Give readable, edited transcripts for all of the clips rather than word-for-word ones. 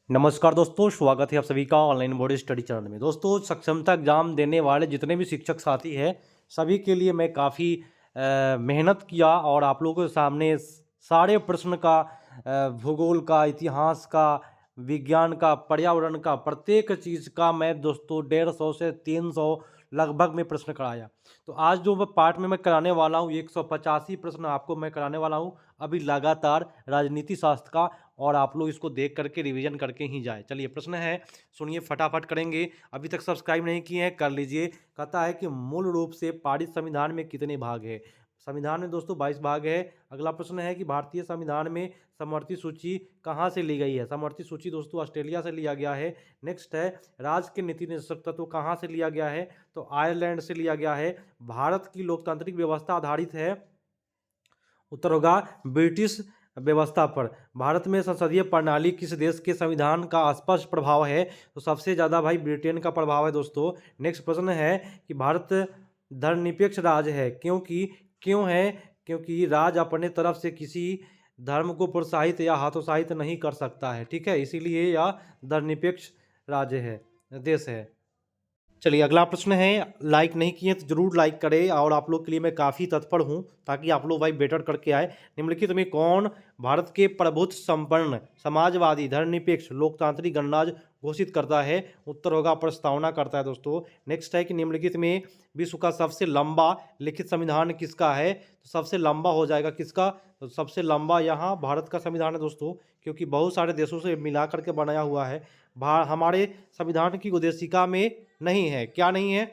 नमस्कार दोस्तों, स्वागत है आप सभी का ऑनलाइन बोर्ड स्टडी चैनल में। दोस्तों, सक्षमता एग्जाम देने वाले जितने भी शिक्षक साथी हैं, सभी के लिए मैं काफ़ी मेहनत किया और आप लोगों के सामने सारे प्रश्न का, भूगोल का, इतिहास का, विज्ञान का, पर्यावरण का, प्रत्येक चीज़ का मैं दोस्तों 150 से 300 लगभग में प्रश्न कराया। तो आज जो पार्ट में मैं कराने वाला हूँ 185 प्रश्न आपको मैं कराने वाला हूँ अभी लगातार राजनीति शास्त्र का, और आप लोग इसको देख करके रिवीजन करके ही जाए। चलिए, प्रश्न है, सुनिए, फटाफट करेंगे। अभी तक सब्सक्राइब नहीं किए हैं, कर लीजिए। कहता है कि मूल रूप से पारित संविधान में कितने भाग है। संविधान में दोस्तों 22 भाग है। अगला प्रश्न है कि भारतीय संविधान में समवर्ती सूची कहाँ से ली गई है। समवर्ती सूची दोस्तों ऑस्ट्रेलिया से लिया गया है। नेक्स्ट है, राज्य के नीति निदेशक तत्व कहाँ से लिया गया है, तो आयरलैंड से लिया गया है। भारत की लोकतांत्रिक व्यवस्था आधारित है, उत्तर होगा ब्रिटिश व्यवस्था पर। भारत में संसदीय प्रणाली किस देश के संविधान का स्पष्ट प्रभाव है, तो सबसे ज़्यादा भाई ब्रिटेन का प्रभाव है दोस्तों। नेक्स्ट प्रश्न है कि भारत धर्मनिरपेक्ष राज्य है, क्यों है, क्योंकि राज्य अपने तरफ से किसी धर्म को प्रोत्साहित या हतोत्साहित नहीं कर सकता है, ठीक है, इसीलिए यह धर्मनिरपेक्ष राज्य है, देश है। चलिए, अगला प्रश्न है, लाइक नहीं किए तो जरूर लाइक करें, और आप लोग के लिए मैं काफ़ी तत्पर हूं ताकि आप लोग भाई बेटर करके आए। निम्नलिखित में कौन भारत के प्रभुत्व संपन्न समाजवादी धर्मनिरपेक्ष लोकतांत्रिक गणराज्य घोषित करता है, उत्तर होगा प्रस्तावना करता है दोस्तों। नेक्स्ट है कि निम्नलिखित में विश्व का सबसे लंबा लिखित संविधान किसका है, तो सबसे लंबा हो जाएगा किसका, तो सबसे लंबा यहाँ भारत का संविधान है दोस्तों, क्योंकि बहुत सारे देशों से मिला करके बनाया हुआ है। हमारे संविधान की उद्देशिका में नहीं है, क्या नहीं है,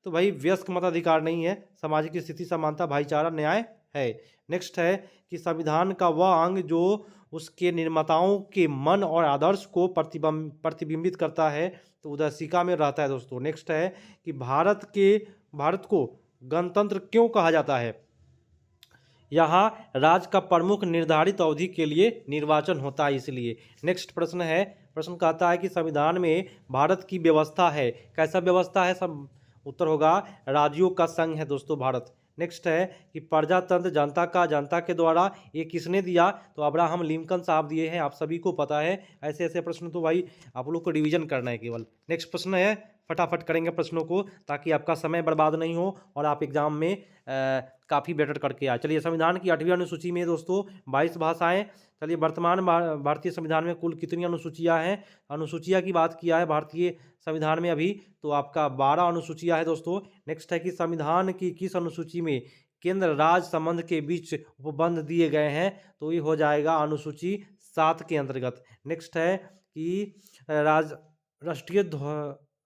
तो भाई वयस्क मताधिकार नहीं है, सामाजिक स्थिति समानता भाईचारा न्याय है। नेक्स्ट है कि संविधान का वह अंग जो उसके निर्माताओं के मन और आदर्श को प्रतिबिंबित करता है, तो उद्देशिका में रहता है दोस्तों। नेक्स्ट है कि भारत को गणतंत्र क्यों कहा जाता है, यहाँ राज्य का प्रमुख निर्धारित अवधि के लिए निर्वाचन होता है इसलिए। नेक्स्ट प्रश्न है, प्रश्न कहता है कि संविधान में भारत की व्यवस्था है, कैसा व्यवस्था है, सब उत्तर होगा राज्यों का संघ है दोस्तों भारत। नेक्स्ट है कि प्रजातंत्र जनता के द्वारा ये किसने दिया, तो अब्राहम लिंकन साहब दिए हैं, आप सभी को पता है। ऐसे ऐसे प्रश्न तो भाई आप लोग को रिवीजन करना है केवल। नेक्स्ट प्रश्न है, फटाफट करेंगे प्रश्नों को ताकि आपका समय बर्बाद नहीं हो और आप एग्जाम में काफ़ी बेटर करके आए। चलिए, संविधान की 8वीं अनुसूची में दोस्तों 22 भाषाएं। चलिए, वर्तमान भारतीय संविधान में कुल कितनी अनुसूचियां हैं, अनुसूचियां की बात किया है भारतीय संविधान में अभी, तो आपका 12 अनुसूचियां है दोस्तों। नेक्स्ट है कि संविधान की किस अनुसूची में केंद्र राज्य संबंध के बीच उपबंध दिए गए हैं, तो ये हो जाएगा अनुसूची 7 के अंतर्गत। नेक्स्ट है कि राष्ट्रीय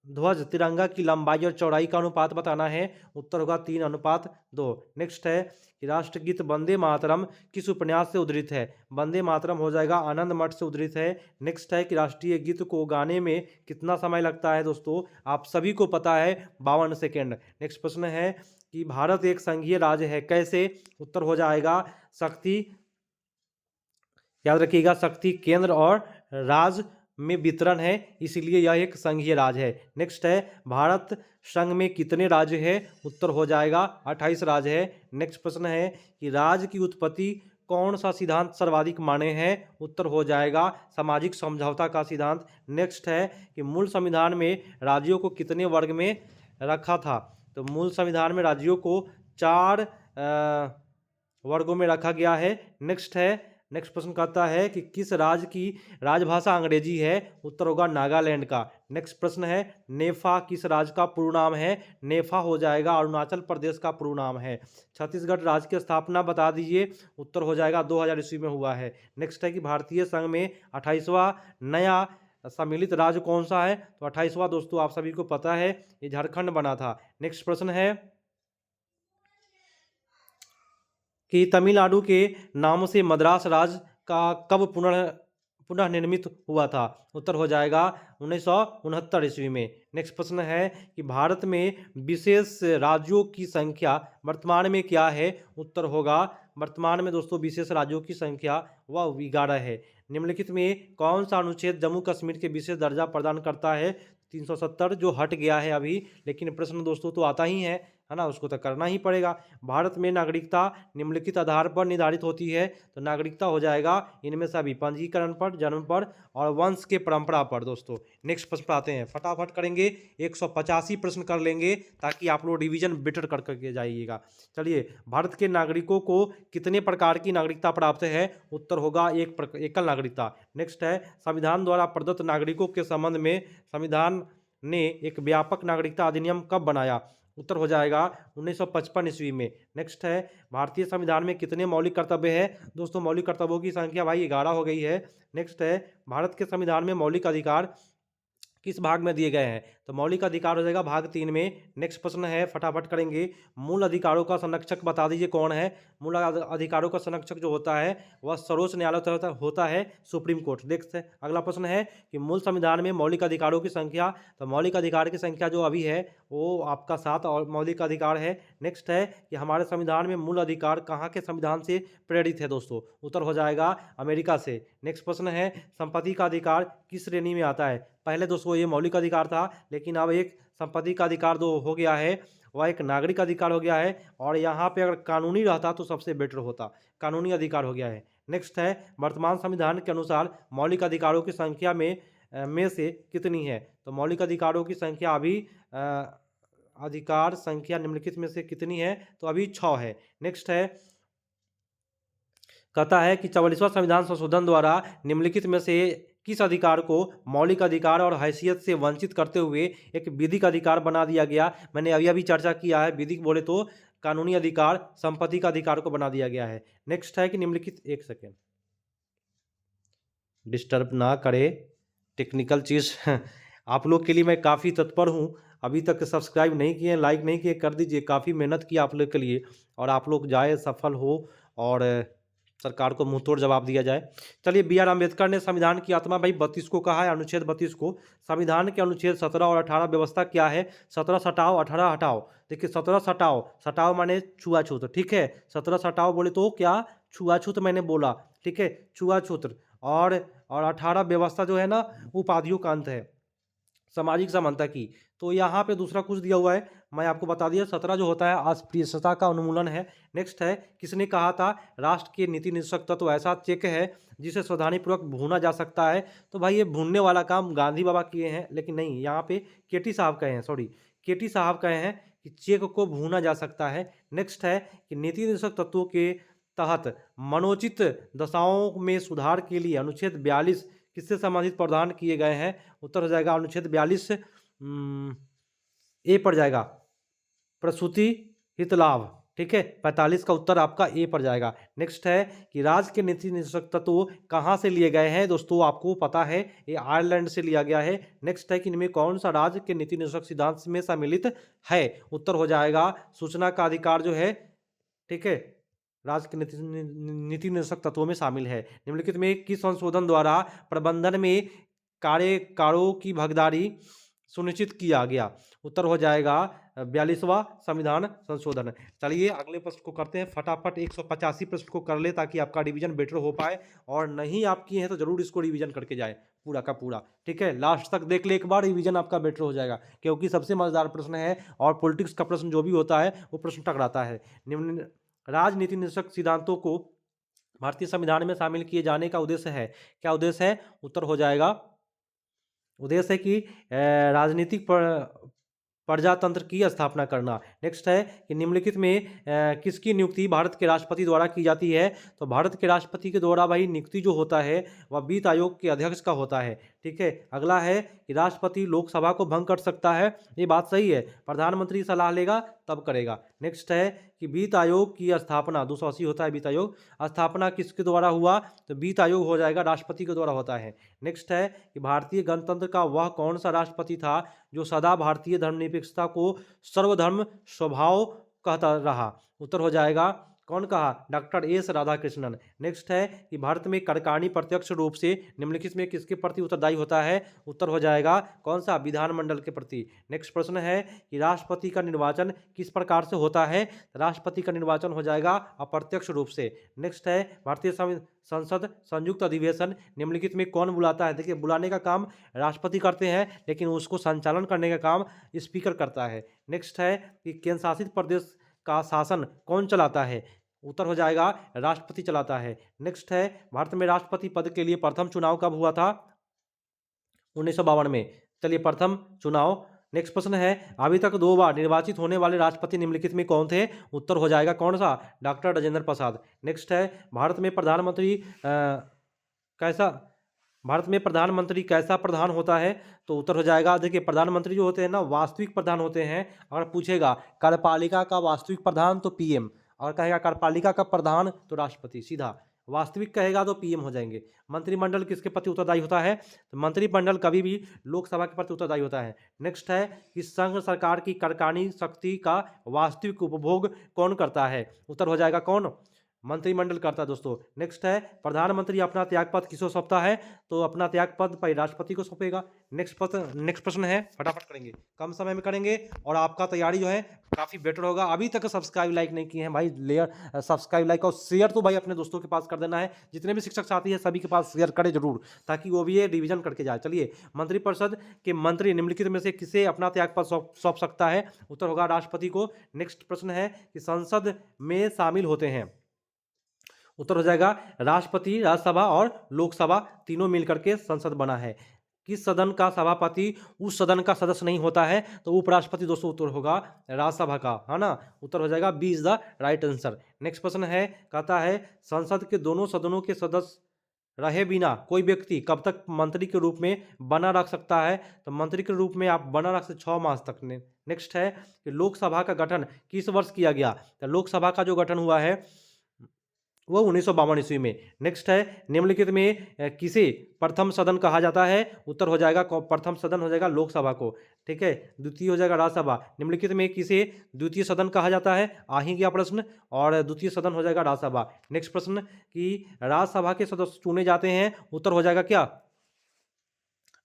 ध्वज तिरंगा की लंबाई और चौड़ाई का अनुपात बताना है, उत्तर होगा 3:2। नेक्स्ट है कि राष्ट्रगीत वंदे मातरम किस उपन्यास से उद्धृत है, वंदे मातरम हो जाएगा आनंद मठ से उद्धृत है। नेक्स्ट है कि राष्ट्रीय गीत को गाने में कितना समय लगता है दोस्तों, आप सभी को पता है 52 सेकेंड। नेक्स्ट प्रश्न है कि भारत एक संघीय राज्य है, कैसे, उत्तर हो जाएगा शक्ति, याद रखिएगा, शक्ति केंद्र और राज्य में वितरण है, इसलिए यह एक संघीय राज्य है। नेक्स्ट है, भारत संघ में कितने राज्य हैं, उत्तर हो जाएगा 28 राज्य है। नेक्स्ट प्रश्न है कि राज्य की उत्पत्ति कौन सा सिद्धांत सर्वाधिक माने हैं, उत्तर हो जाएगा सामाजिक समझौता का सिद्धांत। नेक्स्ट है कि मूल संविधान में राज्यों को कितने वर्ग में रखा था, तो मूल संविधान में राज्यों को 4 वर्गों में रखा गया है। नेक्स्ट प्रश्न कहता है कि किस राज्य की राजभाषा अंग्रेजी है, उत्तर होगा नागालैंड का। नेक्स्ट प्रश्न है, नेफा किस राज्य का पूर्ण नाम है, नेफा हो जाएगा अरुणाचल प्रदेश का पूर्ण नाम है। छत्तीसगढ़ राज्य की स्थापना बता दीजिए, उत्तर हो जाएगा 2000 ईस्वी में हुआ है। नेक्स्ट है कि भारतीय संघ में 28वां नया सम्मिलित राज्य कौन सा है, तो 28वां दोस्तों आप सभी को पता है, ये झारखंड बना था। नेक्स्ट प्रश्न है कि तमिलनाडु के नाम से मद्रास राज्य का कब पुनः निर्मित हुआ था, उत्तर हो जाएगा 1969 ईस्वी में। नेक्स्ट प्रश्न है कि भारत में विशेष राज्यों की संख्या वर्तमान में क्या है, उत्तर होगा वर्तमान में दोस्तों विशेष राज्यों की संख्या वह 11 है। निम्नलिखित में कौन सा अनुच्छेद जम्मू कश्मीर के विशेष दर्जा प्रदान करता है, 370 जो हट गया है अभी, लेकिन प्रश्न दोस्तों तो आता ही है, है ना, उसको तो करना ही पड़ेगा। भारत में नागरिकता निम्नलिखित आधार पर निर्धारित होती है, तो नागरिकता हो जाएगा इनमें से अभी पंजीकरण पर, जन्म पर और वंश के परंपरा पर। दोस्तों नेक्स्ट प्रश्न पर आते हैं, फटाफट करेंगे, 185 प्रश्न कर लेंगे ताकि आप लोग रिवीजन बेटर कर करके जाइएगा। चलिए, भारत के नागरिकों को कितने प्रकार की नागरिकता प्राप्त है? उत्तर होगा एकल नागरिकता। नेक्स्ट है, संविधान द्वारा प्रदत्त नागरिकों के संबंध में संविधान ने एक व्यापक नागरिकता अधिनियम कब बनाया? उत्तर हो जाएगा 1955 ईस्वी में। नेक्स्ट है, भारतीय संविधान में कितने मौलिक कर्तव्य है? दोस्तों मौलिक कर्तव्यों की संख्या भाई 11 हो गई है। नेक्स्ट है, भारत के संविधान में मौलिक अधिकार किस भाग में दिए गए हैं? तो मौलिक अधिकार हो जाएगा भाग 3 में। नेक्स्ट प्रश्न है, फटाफट करेंगे, मूल अधिकारों का संरक्षक बता दीजिए कौन है? मूल अधिकारों का संरक्षक जो होता है वह सर्वोच्च न्यायालय होता है, सुप्रीम कोर्ट। नेक्स्ट है, अगला प्रश्न है कि मूल संविधान में मौलिक अधिकारों की संख्या, तो मौलिक अधिकार की संख्या जो अभी है वो आपका 7 और मौलिक अधिकार है। नेक्स्ट है कि हमारे संविधान में मूल अधिकार कहाँ के संविधान से प्रेरित है? दोस्तों उत्तर हो जाएगा अमेरिका से। नेक्स्ट प्रश्न है, संपत्ति का अधिकार किस श्रेणी में आता है? पहले दोस्तों ये मौलिक अधिकार था, लेकिन अब एक संपत्ति का अधिकार जो हो गया है वह एक नागरिक अधिकार हो गया है, और यहाँ पे अगर कानूनी रहता तो सबसे बेटर होता, कानूनी अधिकार हो गया है। नेक्स्ट है, वर्तमान संविधान के अनुसार मौलिक अधिकारों की संख्या में से कितनी है? तो मौलिक अधिकारों की संख्या अभी अधिकार संख्या निम्नलिखित में से कितनी है? तो अभी 6 है। नेक्स्ट है, कहता है कि 44वां संविधान संशोधन द्वारा निम्नलिखित में से किस अधिकार को मौलिक अधिकार और हैसियत से वंचित करते हुए एक विधिक अधिकार बना दिया गया? मैंने अभी अभी चर्चा किया है, विधिक बोले तो कानूनी अधिकार, संपत्ति का अधिकार को बना दिया गया है। नेक्स्ट है कि निम्नलिखित, एक सेकेंड डिस्टर्ब ना करे, टेक्निकल चीज़ आप लोग के लिए मैं काफ़ी तत्पर हूँ। अभी तक सब्सक्राइब नहीं किए, लाइक नहीं किए, कर दीजिए। काफ़ी मेहनत की आप लोग के लिए, और आप लोग जाए सफल हो और सरकार को मुंह तोड़ जवाब दिया जाए। चलिए, B.R. अम्बेडकर ने संविधान की आत्मा भाई 32 को कहा है, अनुच्छेद 32 को। संविधान के अनुच्छेद 17 और 18 व्यवस्था क्या है? 17 सटाओ, 18 हटाओ। देखिए 17 सटाओ, सटाओ माने छुआछूत, ठीक है। 17 सटाओ बोले तो क्या? छुआछूत मैंने बोला, ठीक है, छुआछूत। और 18 व्यवस्था जो है ना, उपाधियों का अंत है, सामाजिक समानता की। तो यहाँ पे दूसरा कुछ दिया हुआ है, मैं आपको बता दिया। 17 जो होता है अस्पृश्यता का उन्मूलन है। नेक्स्ट है, किसने कहा था राष्ट्र के नीति निदेशक तत्व ऐसा चेक है जिसे सावधानीपूर्वक भूना जा सकता है? तो भाई ये भूनने वाला काम गांधी बाबा किए हैं, लेकिन नहीं, यहाँ पे केटी साहब कहे हैं, सॉरी, केटी साहब कहे हैं कि चेक को भूना जा सकता है। नेक्स्ट है कि नीति निदेशक तत्वों के तहत मनोचित दशाओं में सुधार के लिए अनुच्छेद 42 किससे संबंधित प्रावधान किए गए हैं? उत्तर हो जाएगा अनुच्छेद 42 ए पर जाएगा, प्रसूति हित लाभ, ठीक है। 45 का उत्तर आपका ए पर जाएगा। नेक्स्ट है कि राज्य के नीति निदेशक तत्व कहाँ से लिए गए हैं? दोस्तों आपको पता है ये आयरलैंड से लिया गया है। नेक्स्ट है कि इनमें कौन सा राज्य के नीति निदेशक सिद्धांत में सम्मिलित है? उत्तर हो जाएगा सूचना का अधिकार जो है, ठीक है, राज्य के नीति निदेशक तत्वों में शामिल है। निम्नलिखित में किस संशोधन द्वारा प्रबंधन में कार्यकारों की भागीदारी सुनिश्चित किया गया? उत्तर हो जाएगा 42वां संविधान संशोधन। चलिए अगले प्रश्न को करते हैं फटाफट, 185 प्रश्न को कर ले ताकि आपका रिवीजन बेटर हो पाए, और नहीं आप किए हैं तो जरूर इसको रिवीजन करके जाए पूरा का पूरा, ठीक है। लास्ट तक देख ले एक बार, रिवीजन आपका बेटर हो जाएगा, क्योंकि सबसे मजेदार प्रश्न है, और पॉलिटिक्स का प्रश्न जो भी होता है वो प्रश्न टकराता है। निम्न राजनीति निदेशक सिद्धांतों को भारतीय संविधान में शामिल किए जाने का उद्देश्य है? क्या उद्देश्य है? उत्तर हो जाएगा, उद्देश्य है कि राजनीतिक प्रजातंत्र की स्थापना करना। नेक्स्ट है कि निम्नलिखित में किसकी नियुक्ति भारत के राष्ट्रपति द्वारा की जाती है? तो भारत के राष्ट्रपति के द्वारा भाई नियुक्ति जो होता है वह वित्त आयोग के अध्यक्ष का होता है, ठीक है। अगला है कि राष्ट्रपति लोकसभा को भंग कर सकता है, ये बात सही है, प्रधानमंत्री सलाह लेगा तब करेगा। नेक्स्ट है कि वित्त आयोग की स्थापना 280 होता है, वित्त आयोग स्थापना किसके द्वारा हुआ? तो वित्त आयोग हो जाएगा राष्ट्रपति के द्वारा होता है। नेक्स्ट है कि भारतीय गणतंत्र का वह कौन सा राष्ट्रपति था जो सदा भारतीय धर्मनिरपेक्षता को सर्वधर्म स्वभाव कहता रहा? उत्तर हो जाएगा कौन कहा? Doctor S Radhakrishnan. नेक्स्ट है कि भारत में कार्यकारिणी प्रत्यक्ष रूप से निम्नलिखित में किसके प्रति उत्तरदायी होता है? उत्तर हो जाएगा कौन सा? विधानमंडल के प्रति। नेक्स्ट प्रश्न है कि राष्ट्रपति का निर्वाचन किस प्रकार से होता है? राष्ट्रपति का निर्वाचन हो जाएगा अप्रत्यक्ष रूप से। नेक्स्ट है भारतीय संसद संयुक्त अधिवेशन निम्नलिखित में कौन बुलाता है? देखिए, बुलाने का काम राष्ट्रपति करते हैं, लेकिन उसको संचालन करने का काम स्पीकर करता है। नेक्स्ट है कि केंद्र शासित प्रदेश का शासन कौन चलाता है? उत्तर हो जाएगा राष्ट्रपति चलाता है। नेक्स्ट है भारत में राष्ट्रपति पद के लिए प्रथम चुनाव कब हुआ था? 1952 में। चलिए, प्रथम चुनाव। नेक्स्ट प्रश्न है अभी तक 2 बार निर्वाचित होने वाले राष्ट्रपति निम्नलिखित में कौन थे? उत्तर हो जाएगा कौन सा? डॉक्टर राजेंद्र प्रसाद। नेक्स्ट है भारत में प्रधानमंत्री कैसा प्रधान होता है? तो उत्तर हो जाएगा, देखिए, प्रधानमंत्री जो होते हैं ना, वास्तविक प्रधान होते हैं। अगर पूछेगा कार्यपालिका का वास्तविक प्रधान तो पीएम, और कहेगा कार्यपालिका का प्रधान तो राष्ट्रपति। सीधा वास्तविक कहेगा तो पीएम हो जाएंगे। मंत्रिमंडल किसके प्रति उत्तरदायी होता है? तो मंत्रिमंडल कभी भी लोकसभा के प्रति उत्तरदायी होता है। नेक्स्ट है कि संघ सरकार की कार्यकारिणी शक्ति का वास्तविक उपभोग कौन करता है? उत्तर हो जाएगा कौन? मंत्रिमंडल करता है दोस्तों। नेक्स्ट है प्रधानमंत्री अपना त्यागपत्र किसको सौंपता है? तो अपना त्यागपत्र भाई राष्ट्रपति को सौंपेगा। नेक्स्ट प्रश्न है, फटाफट करेंगे, कम समय में करेंगे और आपका तैयारी जो है काफ़ी बेटर होगा। अभी तक सब्सक्राइब लाइक नहीं किए हैं भाई, सब्सक्राइब लाइक और शेयर तो भाई अपने दोस्तों के पास कर देना है। जितने भी शिक्षक साथी है सभी के पास शेयर करें जरूर, ताकि वो भी ये रिवीजन करके जाए। चलिए, मंत्रिपरिषद के मंत्री निम्नलिखित में से किसे अपना त्यागपत्र सौंप सकता है? उत्तर होगा राष्ट्रपति को। नेक्स्ट प्रश्न है कि संसद में शामिल होते हैं, उत्तर हो जाएगा राष्ट्रपति, राज्यसभा और लोकसभा तीनों मिलकर के संसद बना है। किस सदन का सभापति उस सदन का सदस्य नहीं होता है? तो उपराष्ट्रपति दोस्तों उत्तर होगा राज्यसभा का, है ना। उत्तर हो जाएगा B is the right answer. Next प्रश्न है, कहता है संसद के दोनों सदनों के सदस्य रहे बिना कोई व्यक्ति कब तक मंत्री के रूप में बना रख सकता है? तो मंत्री के रूप में आप बना रख सकते 6 मास तक। नेक्स्ट है कि लोकसभा का गठन किस वर्ष किया गया? तो लोकसभा का जो गठन हुआ है वो 1952 ईस्वी में। नेक्स्ट है निम्नलिखित में किसे प्रथम सदन कहा जाता है? उत्तर हो जाएगा प्रथम सदन हो जाएगा लोकसभा को, ठीक है। द्वितीय हो जाएगा राज्यसभा। निम्नलिखित में किसे द्वितीय सदन कहा जाता है? आ ही गया प्रश्न, और द्वितीय सदन हो जाएगा राज्यसभा। नेक्स्ट प्रश्न कि राज्यसभा के सदस्य चुने जाते हैं, उत्तर हो जाएगा क्या?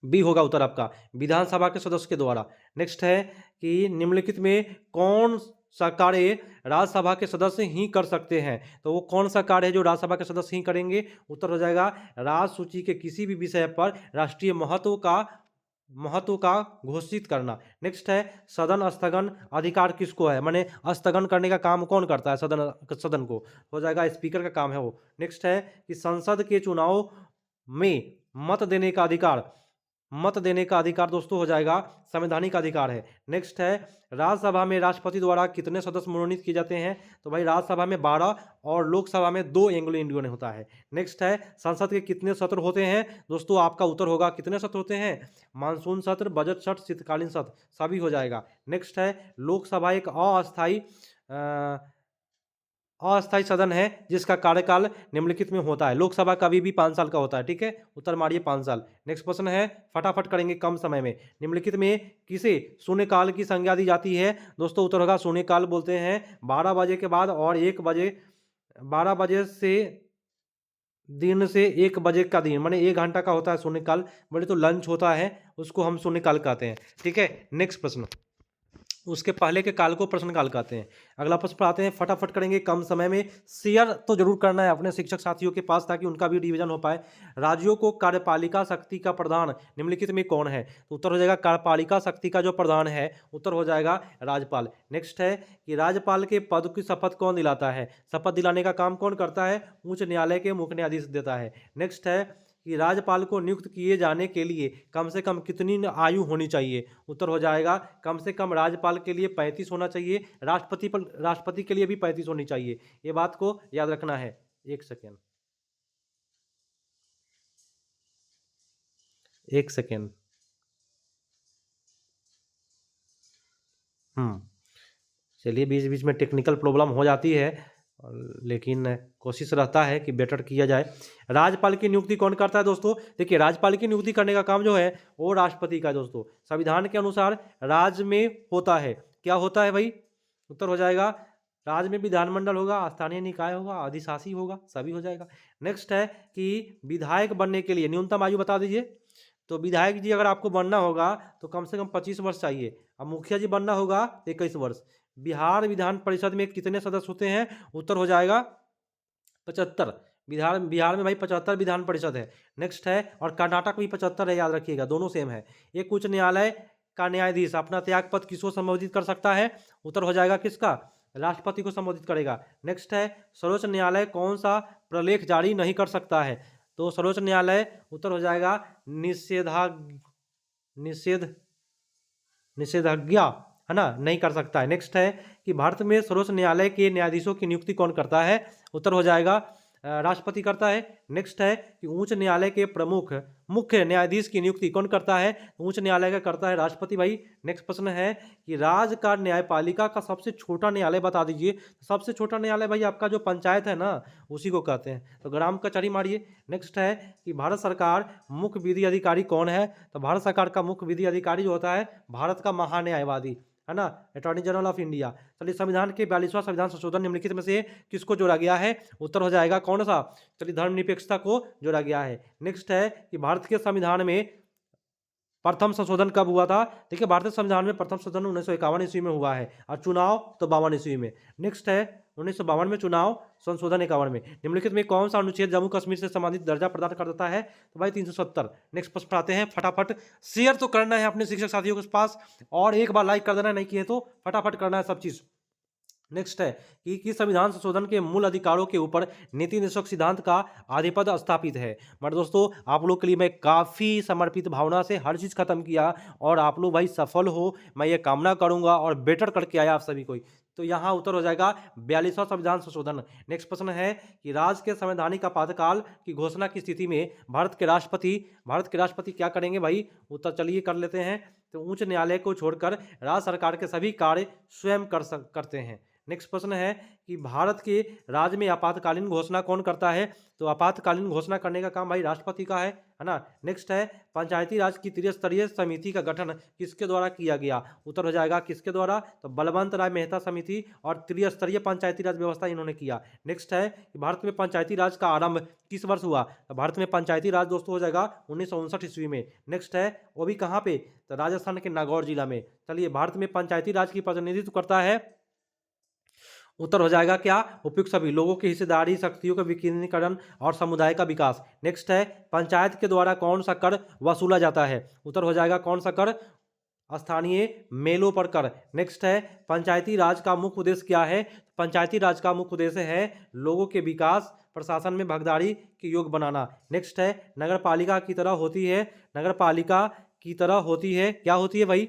बी होगा उत्तर आपका, विधानसभा के सदस्य के द्वारा। नेक्स्ट है कि निम्नलिखित में कौन सा कार्य राज्यसभा के सदस्य ही कर सकते हैं? तो वो कौन सा कार्य है जो राज्यसभा के सदस्य ही करेंगे? उत्तर हो जाएगा राज्य सूची के किसी भी विषय पर राष्ट्रीय महत्व का घोषित करना। नेक्स्ट है सदन स्थगन अधिकार किसको है? माने स्थगन करने का काम कौन करता है? सदन को, हो जाएगा स्पीकर का काम है वो। नेक्स्ट है कि संसद के चुनाव में मत देने का अधिकार दोस्तों हो जाएगा संवैधानिक अधिकार है। नेक्स्ट है राज्यसभा में राष्ट्रपति द्वारा कितने सदस्य मनोनीत किए जाते हैं? तो भाई राज्यसभा में 12 और लोकसभा में 2 एंग्लो इंडियन होता है। नेक्स्ट है संसद के कितने सत्र होते हैं? दोस्तों आपका उत्तर होगा कितने सत्र होते हैं? मानसून सत्र, बजट सत्र, शीतकालीन सत्र, सभी हो जाएगा। नेक्स्ट है लोकसभा एक अस्थायी सदन है जिसका कार्यकाल निम्नलिखित में होता है। लोकसभा कभी भी 5 साल का होता है, ठीक है। उत्तर मारिए 5 साल। नेक्स्ट प्रश्न है, फटाफट करेंगे कम समय में। निम्नलिखित में किसे शून्यकाल की संज्ञा दी जाती है? दोस्तों उत्तर होगा शून्यकाल बोलते हैं 12 बजे के बाद और 12 बजे से दिन से 1 बजे का दिन, माने 1 घंटा का होता है शून्यकाल। बोले तो लंच होता है, उसको हम शून्यकाल कहते हैं, ठीक है। नेक्स्ट प्रश्न, उसके पहले के काल को प्रश्नकाल कहते हैं। अगला प्रश्न पर आते हैं, फटाफट करेंगे कम समय में। शेयर तो जरूर करना है अपने शिक्षक साथियों के पास ताकि उनका भी रिवीजन हो पाए। राज्यों को कार्यपालिका शक्ति का प्रधान निम्नलिखित में कौन है? तो उत्तर हो जाएगा कार्यपालिका शक्ति का जो प्रधान है उत्तर हो जाएगा राज्यपाल। नेक्स्ट है कि राज्यपाल के पद की शपथ कौन दिलाता है? शपथ दिलाने का काम कौन करता है? उच्च न्यायालय के मुख्य न्यायाधीश देता है। नेक्स्ट है कि राज्यपाल को नियुक्त किए जाने के लिए कम से कम कितनी आयु होनी चाहिए? उत्तर हो जाएगा कम से कम राज्यपाल के लिए 35 होना चाहिए, राष्ट्रपति के लिए भी 35 होनी चाहिए। ये बात को याद रखना है। एक सेकेंड। चलिए, बीच बीच में टेक्निकल प्रॉब्लम हो जाती है, लेकिन कोशिश रहता है कि बेटर किया जाए। राज्यपाल की नियुक्ति कौन करता है दोस्तों? देखिए, राज्यपाल की नियुक्ति करने का काम जो है वो राष्ट्रपति का दोस्तों। संविधान के अनुसार राज्य में होता है, क्या होता है भाई? उत्तर हो जाएगा राज्य में विधानमंडल होगा, स्थानीय निकाय होगा, अधिशासी होगा, सभी हो जाएगा। नेक्स्ट है कि विधायक बनने के लिए न्यूनतम आयु बता दीजिए। तो विधायक जी अगर आपको बनना होगा तो कम से कम 25 वर्ष चाहिए। अब मुखिया जी बनना होगा 21 वर्ष। बिहार विधान परिषद में कितने सदस्य होते हैं? उत्तर हो जाएगा 75। बिहार बिहार में भाई 75 विधान परिषद है। नेक्स्ट है, और कर्नाटक भी 75 है, याद रखिएगा, दोनों सेम है। एक उच्च न्यायालय का न्यायाधीश अपना त्यागपत्र किसको संबोधित कर सकता है? उत्तर हो जाएगा किसका? राष्ट्रपति को संबोधित करेगा। नेक्स्ट है, सर्वोच्च न्यायालय कौन सा प्रलेख जारी नहीं कर सकता है? तो सर्वोच्च न्यायालय उत्तर हो जाएगा निषेध निषेधाज्ञा, है ना, नहीं कर सकता है। नेक्स्ट है कि भारत में सर्वोच्च न्यायालय के न्यायाधीशों की नियुक्ति कौन करता है? उत्तर हो जाएगा राष्ट्रपति करता है। नेक्स्ट है कि उच्च न्यायालय के प्रमुख मुख्य न्यायाधीश की नियुक्ति कौन करता है? उच्च न्यायालय का करता है राष्ट्रपति भाई। नेक्स्ट प्रश्न है कि राज्य का न्यायपालिका का सबसे छोटा न्यायालय बता दीजिए। सबसे छोटा न्यायालय भाई आपका जो पंचायत है ना, उसी को कहते हैं, तो ग्राम कचहरी मारिए। नेक्स्ट है कि भारत सरकार मुख्य विधि अधिकारी कौन है? तो भारत सरकार का मुख्य विधि अधिकारी जो होता है भारत का महान्यायवादी, है ना, अटॉर्नी जनरल ऑफ इंडिया। चलिए, संविधान के 42वां संविधान संशोधन निम्नलिखित में से किसको जोड़ा गया है? उत्तर हो जाएगा कौन सा? चलिए, धर्मनिरपेक्षता को जोड़ा गया है। नेक्स्ट है कि भारत के संविधान में प्रथम संशोधन कब हुआ था? देखिए, भारतीय संविधान में प्रथम संशोधन 1951 ईस्वी में हुआ है, और चुनाव तो 52 ईस्वी में। नेक्स्ट है 1952 में चुनाव, संशोधन 51 में। निम्नलिखित में कौन सा अनुच्छेद जम्मू कश्मीर से संबंधित दर्जा प्रदान कर देता है? तो भाई 370। नेक्स्ट प्रश्न आते हैं, फटाफट शेयर तो करना है अपने शिक्षक साथियों के पास, और एक बार लाइक कर देना, नहीं किए तो फटाफट करना है सब चीज। नेक्स्ट है कि किस संविधान संशोधन के मूल अधिकारों के ऊपर नीति निषेध सिद्धांत का आधिपत्य स्थापित है? मतलब दोस्तों, आप लोग के लिए मैं काफ़ी समर्पित भावना से हर चीज़ खत्म किया, और आप लोग भाई सफल हो, मैं ये कामना करूंगा, और बेटर करके आया आप सभी को। तो यहाँ उत्तर हो जाएगा 42वां संविधान संशोधन। नेक्स्ट प्रश्न है कि राज्य के संवैधानिक आपातकाल की घोषणा की स्थिति में भारत के राष्ट्रपति क्या करेंगे भाई? उत्तर चलिए कर लेते हैं। तो उच्च न्यायालय को छोड़कर राज्य सरकार के सभी कार्य स्वयं करते हैं। नेक्स्ट प्रश्न है कि भारत के राज्य में आपातकालीन घोषणा कौन करता है? तो आपातकालीन घोषणा करने का काम भाई राष्ट्रपति का है ना। नेक्स्ट है, पंचायती राज की त्रिस्तरीय समिति का गठन किसके द्वारा किया गया? उत्तर हो जाएगा किसके द्वारा? तो बलवंत राय मेहता समिति, और त्रिस्तरीय पंचायती राज व्यवस्था इन्होंने किया। नेक्स्ट है कि भारत में पंचायती राज का आरंभ किस वर्ष हुआ? तो भारत में पंचायती राज दोस्तों हो जाएगा 1959 ईस्वी में। नेक्स्ट है, वो भी कहाँ पे? तो राजस्थान के नागौर जिला में। चलिए, भारत में पंचायती राज की प्रतिनिधित्व करता है, उत्तर हो जाएगा क्या? उपयुक्त सभी लोगों की हिस्सेदारी, शक्तियों का विकेंद्रीकरण और समुदाय का विकास। नेक्स्ट है, पंचायत के द्वारा कौन सा कर वसूला जाता है? उत्तर हो जाएगा कौन सा कर? स्थानीय मेलों पर कर। नेक्स्ट है, पंचायती राज का मुख्य उद्देश्य क्या है? पंचायती राज का मुख्य उद्देश्य है लोगों के विकास, प्रशासन में भागीदारी के योग बनाना। नेक्स्ट है, नगर पालिका की तरह होती है, नगर पालिका की तरह होती है, क्या होती है भाई?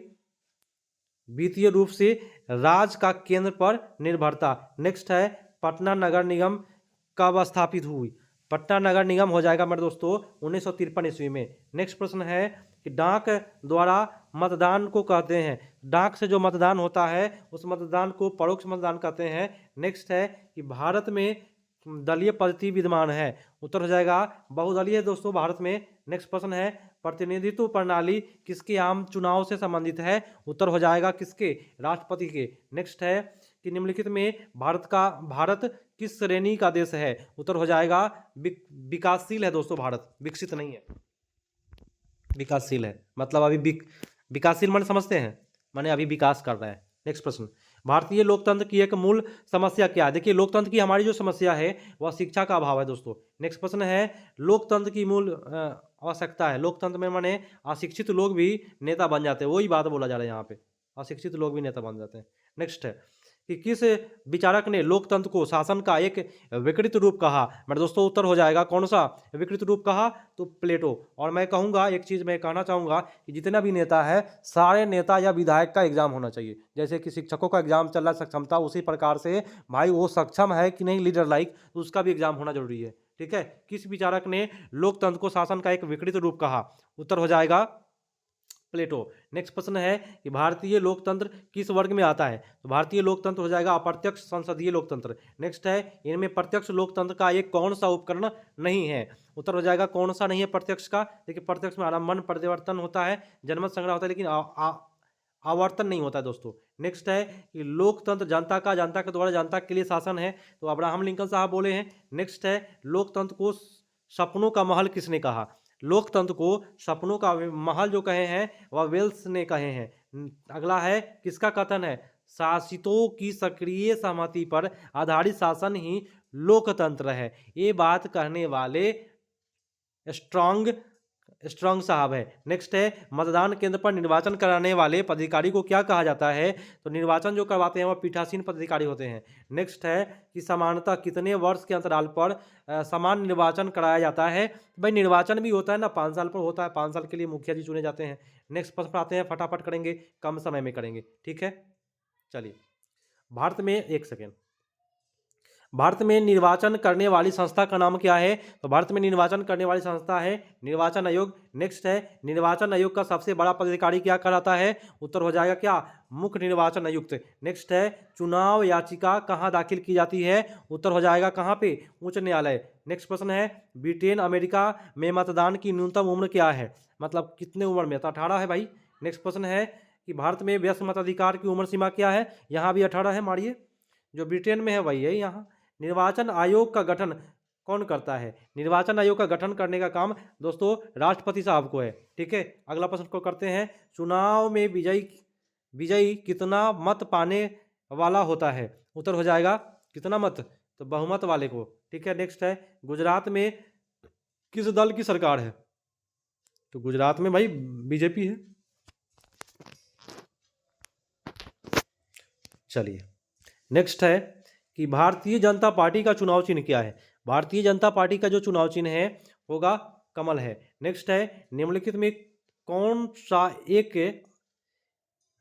वित्तीय रूप से राज्य का केंद्र पर निर्भरता। नेक्स्ट है, पटना नगर निगम कब स्थापित हुई? पटना नगर निगम हो जाएगा मेरे दोस्तों 1953 ईस्वी में। नेक्स्ट प्रश्न है कि डाक द्वारा मतदान को कहते हैं, डाक से जो मतदान होता है उस मतदान को परोक्ष मतदान कहते हैं। नेक्स्ट है कि भारत में दलीय पद्धति विद्यमान है, उत्तर हो जाएगा बहुदलीय है दोस्तों भारत में। नेक्स्ट प्रश्न है, प्रतिनिधित्व प्रणाली किसके आम चुनाव से संबंधित है? उत्तर हो जाएगा किसके? राष्ट्रपति के। नेक्स्ट है कि निम्नलिखित में भारत किस श्रेणी का देश है? उत्तर हो जाएगा विकासशील है दोस्तों, भारत विकसित नहीं है, विकासशील है। मतलब अभी विकासशील मन समझते हैं, माने अभी विकास कर रहा है। नेक्स्ट प्रश्न, भारतीय लोकतंत्र की एक मूल समस्या क्या है? देखिए, लोकतंत्र की हमारी जो समस्या है वह शिक्षा का अभाव है दोस्तों। नेक्स्ट प्रश्न है, लोकतंत्र की मूल आवश्यकता है, लोकतंत्र में माने अशिक्षित लोग भी नेता बन जाते हैं, वही बात बोला जा रहा है यहाँ पे, अशिक्षित लोग भी नेता बन जाते हैं। नेक्स्ट है कि किस विचारक ने लोकतंत्र को शासन का एक विकृत रूप कहा? मेरे दोस्तों, उत्तर हो जाएगा कौन सा विकृत रूप कहा? तो प्लेटो। और मैं कहूँगा एक चीज़ मैं कहना चाहूँगा कि जितना भी नेता है, सारे नेता या विधायक का एग्जाम होना चाहिए। जैसे कि शिक्षकों का एग्जाम चल रहा है सक्षमता, उसी प्रकार से भाई वो सक्षम है कि नहीं लीडर लाइक, तो उसका भी एग्जाम होना जरूरी है। ठीक है, किस विचारक ने लोकतंत्र को शासन का एक विकृत रूप कहा? उत्तर हो जाएगा प्लेटो। नेक्स्ट प्रश्न है कि भारतीय लोकतंत्र किस वर्ग में आता है? तो भारतीय लोकतंत्र हो जाएगा अप्रत्यक्ष संसदीय लोकतंत्र। नेक्स्ट है, इनमें प्रत्यक्ष लोकतंत्र का एक कौन सा उपकरण नहीं है? उत्तर हो जाएगा कौन सा नहीं है प्रत्यक्ष का? देखिए, प्रत्यक्ष में आरंभन परिवर्तन होता है, जनमत संग्रह होता है, लेकिन आवर्तन नहीं होता है दोस्तों। नेक्स्ट है कि लोकतंत्र जनता का, जनता के द्वारा जनता के लिए शासन है, तो अब्राहम लिंकन साहब बोले हैं। नेक्स्ट है लोकतंत्र को सपनों का महल किसने कहा? लोकतंत्र को सपनों का महल जो कहे हैं वह वेल्स ने कहे हैं। अगला है किसका कथन है? शासितों की सक्रिय सहमति पर आधारित शासन ही लोकतंत्र है। ये बात कहने वाले स्ट्रॉन्ग साहब है। नेक्स्ट है मतदान केंद्र पर निर्वाचन कराने वाले पदाधिकारी को क्या कहा जाता है? तो निर्वाचन जो करवाते हैं वह पीठासीन पदाधिकारी होते हैं। नेक्स्ट है कि समानतः कितने वर्ष के अंतराल पर समान निर्वाचन कराया जाता है? भाई निर्वाचन भी होता है ना, 5 साल पर होता है, 5 साल के लिए मुखिया जी चुने जाते हैं। नेक्स्ट प्रश्न पर आते हैं, फटाफट करेंगे, कम समय में करेंगे, ठीक है। चलिए, भारत में एक सेकेंड, भारत में निर्वाचन करने वाली संस्था का नाम क्या है? तो भारत में निर्वाचन करने वाली संस्था है निर्वाचन आयोग। नेक्स्ट है निर्वाचन आयोग का सबसे बड़ा पदाधिकारी क्या कहलाता है? उत्तर हो जाएगा क्या? मुख्य निर्वाचन आयुक्त। नेक्स्ट है चुनाव याचिका कहाँ दाखिल की जाती है? उत्तर हो जाएगा कहाँ पे? उच्च न्यायालय। नेक्स्ट प्रश्न है ब्रिटेन अमेरिका में मतदान की न्यूनतम उम्र क्या है? मतलब कितने उम्र में? तो 18 है भाई। नेक्स्ट प्रश्न है कि भारत में वयस्क मताधिकार की उम्र सीमा क्या है? यहाँ भी 18 है, मारिए। जो ब्रिटेन में है वही है यहाँ। निर्वाचन आयोग का गठन कौन करता है? निर्वाचन आयोग का गठन करने का काम दोस्तों राष्ट्रपति साहब को है, ठीक है। अगला प्रश्न को करते हैं, चुनाव में विजयी कितना मत पाने वाला होता है? उत्तर हो जाएगा कितना मत? तो बहुमत वाले को, ठीक है। नेक्स्ट है गुजरात में किस दल की सरकार है? तो गुजरात में भाई बीजेपी है। चलिए, नेक्स्ट है कि भारतीय जनता पार्टी का चुनाव चिन्ह क्या है? भारतीय जनता पार्टी का जो चुनाव चिन्ह है होगा कमल है। नेक्स्ट है निम्नलिखित में कौन सा एक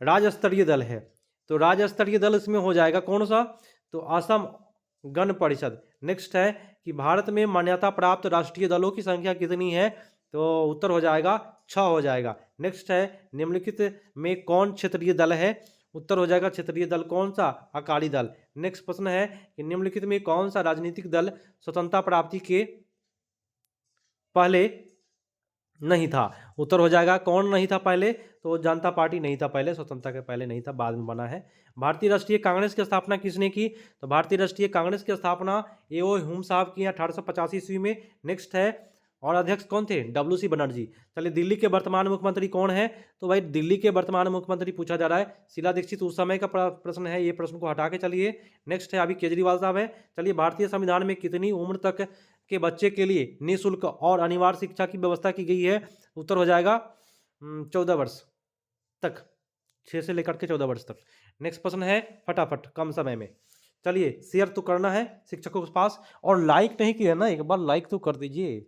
राज्य स्तरीय दल है? तो राज्य स्तरीय दल इसमें हो जाएगा कौन सा? तो असम गण परिषद। नेक्स्ट है कि भारत में मान्यता प्राप्त राष्ट्रीय दलों की संख्या कितनी है? तो उत्तर हो जाएगा 6 हो जाएगा। नेक्स्ट है निम्नलिखित में कौन क्षेत्रीय दल है? उत्तर हो जाएगा क्षेत्रीय दल कौन सा? अकाली दल। नेक्स्ट प्रश्न है कि निम्नलिखित में कौन सा राजनीतिक दल स्वतंत्रता प्राप्ति के पहले नहीं था? उत्तर हो जाएगा कौन नहीं था पहले? तो जनता पार्टी नहीं था पहले, स्वतंत्रता के पहले नहीं था, बाद में बना है। भारतीय राष्ट्रीय कांग्रेस की स्थापना किसने की? तो भारतीय राष्ट्रीय कांग्रेस की स्थापना ए.ओ. ह्यूम साहब की 1885 ईस्वी में। नेक्स्ट है और अध्यक्ष कौन थे? डब्ल्यू.सी. बनर्जी। चलिए, दिल्ली के वर्तमान मुख्यमंत्री कौन है? तो भाई दिल्ली के वर्तमान मुख्यमंत्री पूछा जा रहा है, शीला दीक्षित उस समय का प्रश्न है, ये प्रश्न को हटा के चलिए। नेक्स्ट है अभी केजरीवाल साहब है। चलिए, भारतीय संविधान में कितनी उम्र तक के बच्चे के लिए निःशुल्क और अनिवार्य शिक्षा की व्यवस्था की गई है? उत्तर हो जाएगा 14 वर्ष तक, 6 से लेकर के 14 वर्ष तक। नेक्स्ट प्रश्न है फटाफट कम समय में। चलिए, शेयर तो करना है शिक्षकों के पास, और लाइक नहीं किया ना, एक बार लाइक तो कर दीजिए।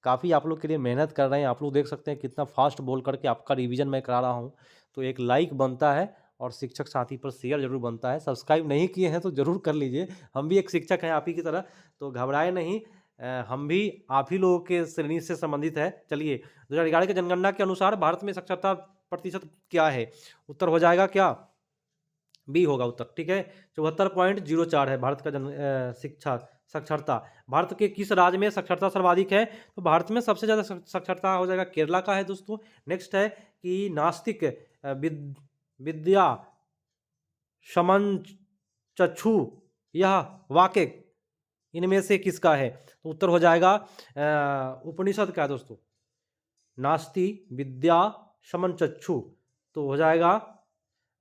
काफ़ी आप लोग के लिए मेहनत कर रहे हैं, आप लोग देख सकते हैं कितना फास्ट बोल करके आपका रिवीजन मैं करा रहा हूँ। तो एक लाइक बनता है और शिक्षक साथी पर शेयर जरूर बनता है। सब्सक्राइब नहीं किए हैं तो ज़रूर कर लीजिए, हम भी एक शिक्षक हैं आप ही की तरह, तो घबराए नहीं, हम भी आप ही लोगों के श्रेणी से संबंधित है। चलिए, 2011 की जनगणना के अनुसार भारत में साक्षरता प्रतिशत क्या है? उत्तर हो जाएगा क्या? बी होगा उत्तर, ठीक है। 74.04 है भारत का शिक्षा साक्षरता। भारत के किस राज्य में साक्षरता सर्वाधिक है? तो भारत में सबसे ज़्यादा साक्षरता हो जाएगा केरला का है दोस्तों। नेक्स्ट है कि नास्तिक विद्या समंचक्षु यह वाक्य इनमें से किसका है? तो उत्तर हो जाएगा उपनिषद का है दोस्तों। नास्ति विद्या समंचक्षु, तो हो जाएगा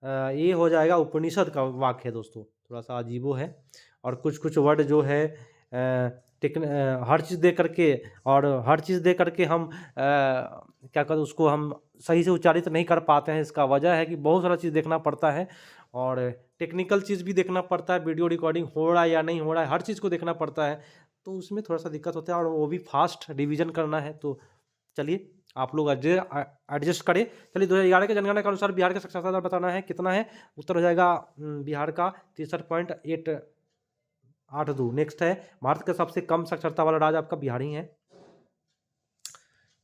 ये हो जाएगा उपनिषद का वाक्य है दोस्तों। थोड़ा सा अजीबो है, और कुछ कुछ वर्ड जो है हर चीज़ दे करके, और हर चीज़ दे करके हम क्या कहते हैं उसको, हम सही से उच्चारित नहीं कर पाते हैं। इसका वजह है कि बहुत सारा चीज़ देखना पड़ता है, और टेक्निकल चीज़ भी देखना पड़ता है, वीडियो रिकॉर्डिंग हो रहा है या नहीं हो रहा है, हर चीज़ को देखना पड़ता है, तो उसमें थोड़ा सा दिक्कत होता है, और वो भी फास्ट रिविज़न करना है। तो चलिए, आप लोग एडजस्ट करें। चलिए, 2011 के जनगणना के अनुसार बिहार का साक्षरता दर बताना है कितना है? उत्तर हो जाएगा बिहार का 63.882। नेक्स्ट है भारत का सबसे कम साक्षरता वाला राज्य आपका बिहार ही है।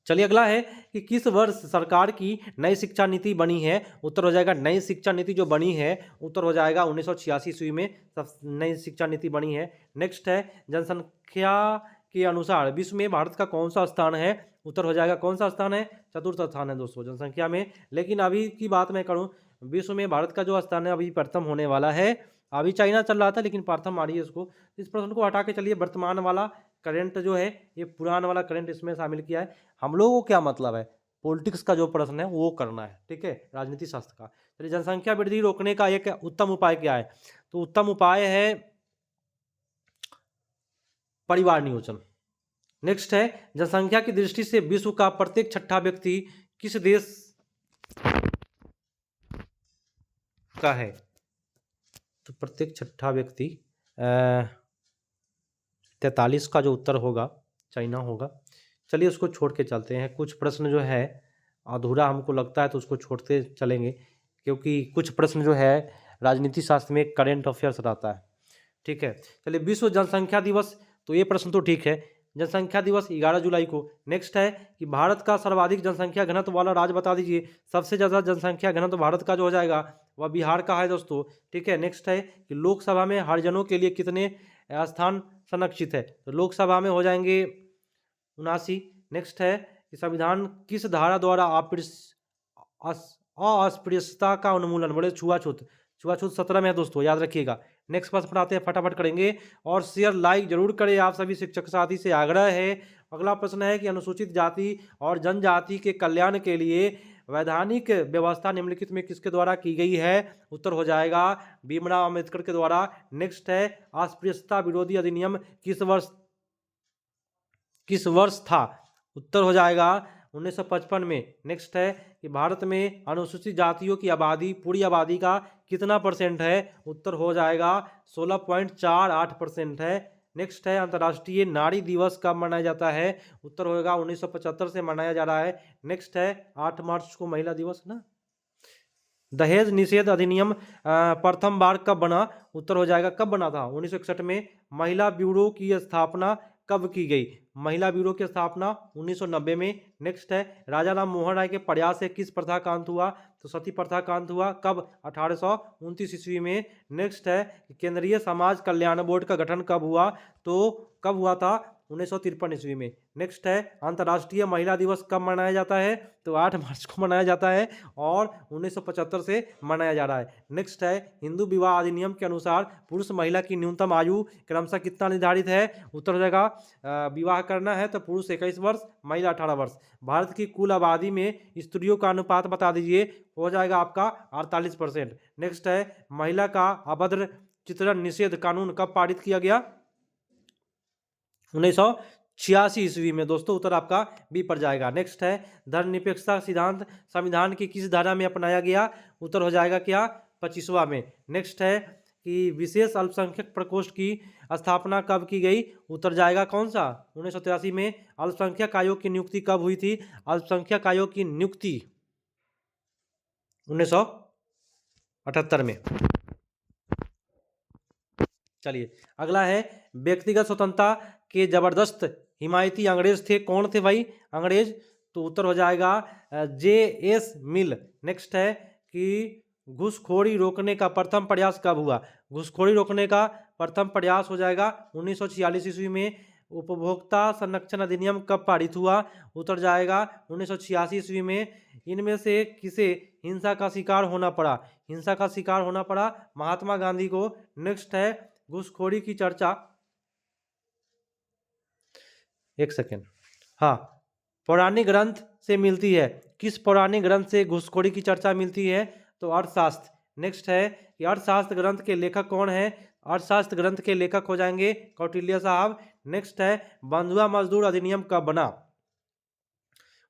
चलिए, अगला है कि किस वर्ष सरकार की नई शिक्षा नीति बनी है? उत्तर हो जाएगा नई शिक्षा नीति जो बनी है, उत्तर हो जाएगा 1986 ईस्वी में सब नई शिक्षा नीति बनी है। नेक्स्ट है जनसंख्या के अनुसार विश्व में भारत का कौन सा स्थान है? उत्तर हो जाएगा कौन सा स्थान है? चतुर्थ स्थान है दोस्तों जनसंख्या में। लेकिन अभी की बात मैं करूं, विश्व में भारत का जो स्थान है अभी प्रथम होने वाला है। अभी चाइना चल रहा था लेकिन प्रथम आ रही है उसको। इस प्रश्न को हटा के चलिए वर्तमान वाला करंट जो है, ये पुराना वाला करंट इसमें शामिल किया है। हम लोगों को क्या मतलब है, पॉलिटिक्स का जो प्रश्न है वो करना है, ठीक है, राजनीति शास्त्र का। चलिए, जनसंख्या वृद्धि रोकने का एक उत्तम उपाय क्या है? तो उत्तम उपाय है परिवार नियोजन। नेक्स्ट है, जनसंख्या की दृष्टि से विश्व का प्रत्येक छठा व्यक्ति किस देश का है? तो प्रत्येक छठा व्यक्ति 43 का जो उत्तर होगा चाइना होगा। चलिए उसको छोड़ के चलते हैं। कुछ प्रश्न जो है अधूरा हमको लगता है तो उसको छोड़ते चलेंगे, क्योंकि कुछ प्रश्न जो है राजनीति शास्त्र में करेंट अफेयर्स रहता है, ठीक है। चलिए, विश्व जनसंख्या दिवस, तो ये प्रश्न तो ठीक है, जनसंख्या दिवस 11 जुलाई को। नेक्स्ट है कि भारत का सर्वाधिक जनसंख्या घनत्व वाला राज्य बता दीजिए। सबसे ज़्यादा जनसंख्या घनत्व भारत का जो हो जाएगा वह बिहार का है दोस्तों, ठीक है। नेक्स्ट है कि लोकसभा में हरिजनों के लिए कितने स्थान संरक्षित है? तो लोकसभा में हो जाएंगे 79। नेक्स्ट है कि संविधान किस धारा द्वारा अस्पृश्यता का उन्मूलन, बड़े छुआछूत 17 में है दोस्तों, याद रखिएगा। नेक्स्ट प्रश्न पढ़ाते हैं, फटाफट करेंगे और शेयर लाइक जरूर करें। आप सभी शिक्षक साथी से आग्रह है। अगला प्रश्न है कि अनुसूचित जाति और जनजाति के कल्याण के लिए वैधानिक व्यवस्था निम्नलिखित में किसके द्वारा की गई है? उत्तर हो जाएगा भीमराव अम्बेडकर के द्वारा। नेक्स्ट है, अस्पृश्यता विरोधी अधिनियम किस वर्ष था? उत्तर हो जाएगा 1955 में। नेक्स्ट है कि भारत में अनुसूचित जातियों की आबादी पूरी आबादी का कितना परसेंट है? उत्तर हो जाएगा 16.48% है। नेक्स्ट है, अंतर्राष्ट्रीय नारी दिवस कब मनाया जाता है? उत्तर होगा 1975 से मनाया जा रहा है। नेक्स्ट है, 8 मार्च को महिला दिवस ना। दहेज निषेध अधिनियम प्रथम बार कब बना? उत्तर हो जाएगा कब बना था? 1961 में। महिला ब्यूरो की स्थापना कब की गई? महिला ब्यूरो की स्थापना 1990 में। नेक्स्ट है, राजा राम मोहन राय के प्रयास से किस प्रथा का अंत हुआ? तो सती प्रथा का अंत हुआ कब? 1829 ईस्वी में। नेक्स्ट है, केंद्रीय समाज कल्याण बोर्ड का गठन कब हुआ? तो कब हुआ था? 1953 ईस्वी में। नेक्स्ट है, अंतर्राष्ट्रीय महिला दिवस कब मनाया जाता है? तो 8 मार्च को मनाया जाता है और 1975 से मनाया जा रहा है। नेक्स्ट है, हिंदू विवाह अधिनियम के अनुसार पुरुष महिला की न्यूनतम आयु क्रमशः कितना निर्धारित है? उत्तर हो जाएगा विवाह करना है तो पुरुष 21 वर्ष, महिला 18 वर्ष। भारत की कुल आबादी में स्त्रियों का अनुपात बता दीजिए, हो जाएगा आपका 48%। नेक्स्ट है, महिला का अभद्र चित्रण निषेध कानून कब पारित किया गया? 1986 ईस्वी में दोस्तों, उत्तर आपका बी पर जाएगा। नेक्स्ट है, धर्मनिरपेक्षता सिद्धांत संविधान की किस धारा में अपनाया गया? उत्तर हो जाएगा क्या? 25वां में। नेक्स्ट है कि विशेष अल्पसंख्यक प्रकोष्ठ की स्थापना कब की गई? उत्तर जाएगा कौन सा? 1983 में। अल्पसंख्यक आयोग की नियुक्ति कब हुई थी? अल्पसंख्यक आयोग की नियुक्ति 1978 में। चलिए, अगला है, व्यक्तिगत स्वतंत्रता के जबरदस्त हिमायती अंग्रेज थे, कौन थे भाई अंग्रेज? तो उत्तर हो जाएगा J.S. मिल। नेक्स्ट है कि घूसखोरी रोकने का प्रथम प्रयास कब हुआ? घूसखोरी रोकने का प्रथम प्रयास हो जाएगा 1946 ईस्वी में। उपभोक्ता संरक्षण अधिनियम कब पारित हुआ? उत्तर जाएगा 1986 ईस्वी में। इनमें से किसे हिंसा का शिकार होना पड़ा? हिंसा का शिकार होना पड़ा महात्मा गांधी को। नेक्स्ट है, घूसखोरी की चर्चा, एक सेकेंड, हाँ, पौराणिक ग्रंथ से मिलती है। किस पौराणिक ग्रंथ से घूसखोरी की चर्चा मिलती है? तो अर्थशास्त्र। नेक्स्ट है कि अर्थशास्त्र ग्रंथ के लेखक कौन है? अर्थशास्त्र ग्रंथ के लेखक हो जाएंगे कौटिल्य साहब। नेक्स्ट है, बंधुआ मजदूर अधिनियम कब बना?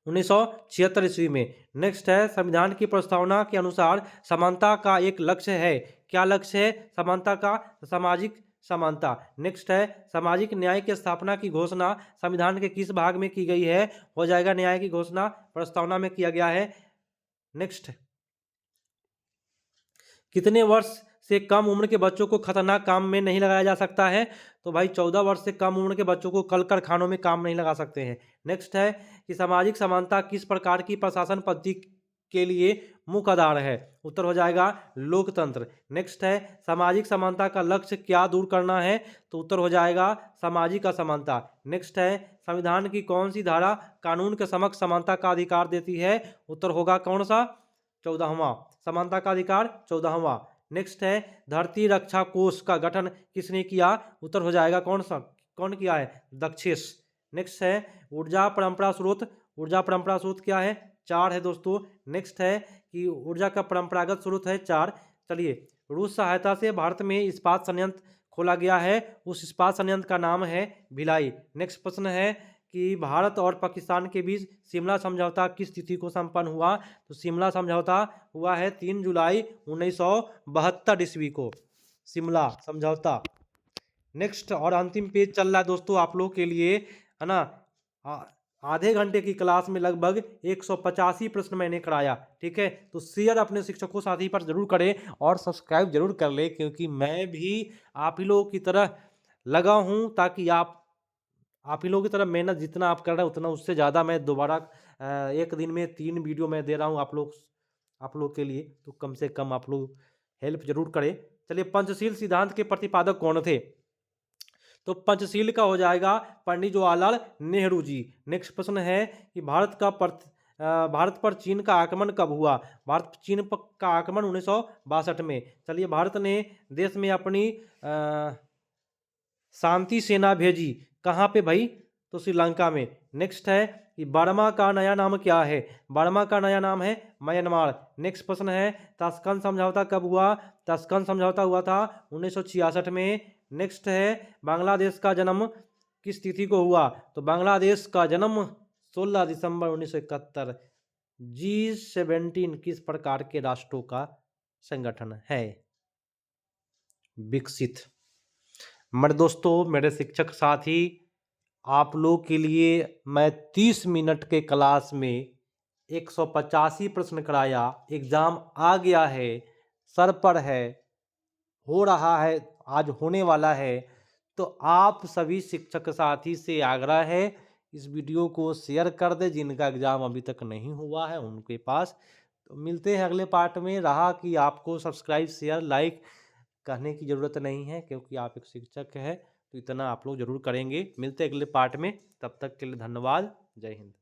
1976 ईस्वी में। नेक्स्ट है, संविधान की प्रस्तावना के अनुसार समानता का एक लक्ष्य है, क्या लक्ष्य है समानता का? सामाजिक समानता। नेक्स्ट है, सामाजिक न्याय की स्थापना की घोषणा संविधान के किस भाग में की गई है? हो जाएगा न्याय की घोषणा प्रस्तावना में किया गया है। नेक्स्ट, कितने वर्ष से कम उम्र के बच्चों को खतरनाक काम में नहीं लगाया जा सकता है? तो भाई 14 वर्ष से कम उम्र के बच्चों को कल कारखानों में काम नहीं लगा सकते हैं। नेक्स्ट है कि सामाजिक समानता किस प्रकार की प्रशासन पद्धति के लिए मुख्य आधार है? उत्तर हो जाएगा लोकतंत्र। नेक्स्ट है, सामाजिक समानता का लक्ष्य क्या दूर करना है? तो उत्तर हो जाएगा सामाजिक असमानता। नेक्स्ट है, संविधान की कौन सी धारा कानून के समक्ष समानता का अधिकार देती है? उत्तर होगा कौन सा? 14वां। समानता का अधिकार 14वां। नेक्स्ट है धरती रक्षा कोष का गठन किसने किया? उत्तर हो जाएगा कौन किया है? दक्षेस। नेक्स्ट है ऊर्जा परंपरा स्रोत। ऊर्जा परंपरा स्रोत क्या है? 4 है दोस्तों। नेक्स्ट है कि ऊर्जा का परंपरागत स्रोत है 4। चलिए, रूस सहायता से भारत में इस्पात संयंत्र खोला गया है, उस इस्पात संयंत्र का नाम है भिलाई। नेक्स्ट प्रश्न है कि भारत और पाकिस्तान के बीच शिमला समझौता किस तिथि को संपन्न हुआ? तो शिमला समझौता हुआ है 3 जुलाई 1972 ईस्वी को, शिमला समझौता। नेक्स्ट और अंतिम पेज चल रहा है दोस्तों आप लोग के लिए, है ना। आधे घंटे की क्लास में लगभग 185 प्रश्न मैंने कराया, ठीक है। तो शेयर अपने शिक्षकों साथी पर जरूर करें और सब्सक्राइब जरूर कर ले, क्योंकि मैं भी आप ही लोगों की तरह लगा हूं, ताकि आप ही लोगों की तरह मेहनत जितना आप कर रहे हैं उतना उससे ज़्यादा मैं दोबारा एक दिन में 3 वीडियो मैं दे रहा हूं आप लोग के लिए। तो कम से कम आप लोग हेल्प जरूर करें। चलिए, पंचशील सिद्धांत के प्रतिपादक कौन थे? तो पंचशील का हो जाएगा पंडित जवाहरलाल नेहरू जी। नेक्स्ट प्रश्न है कि भारत पर चीन का आक्रमण कब हुआ? का आक्रमण 1962 में। चलिए, भारत ने देश में अपनी शांति सेना भेजी कहाँ पे भाई? तो श्रीलंका में। नेक्स्ट है कि बर्मा का नया नाम क्या है? बर्मा का नया नाम है म्यांमार। नेक्स्ट प्रश्न है ताशकंद समझौता कब हुआ? ताशकंद समझौता हुआ था 1966 में। नेक्स्ट है बांग्लादेश का जन्म किस तिथि को हुआ? तो बांग्लादेश का जन्म 16 दिसंबर 1971। G17 किस प्रकार के राष्ट्रों का संगठन है? विकसित। मेरे दोस्तों, मेरे शिक्षक साथी, आप लोग के लिए मैं 30 मिनट के क्लास में 185 प्रश्न कराया। एग्जाम आ गया है, सर पर है, हो रहा है, आज होने वाला है। तो आप सभी शिक्षक साथी से आग्रह है, इस वीडियो को शेयर कर दे जिनका एग्जाम अभी तक नहीं हुआ है उनके पास। तो मिलते हैं अगले पार्ट में। रहा कि आपको सब्सक्राइब शेयर लाइक करने की ज़रूरत नहीं है, क्योंकि आप एक शिक्षक हैं, तो इतना आप लोग जरूर करेंगे। मिलते हैं अगले पार्ट में, तब तक के लिए धन्यवाद। जय हिंद।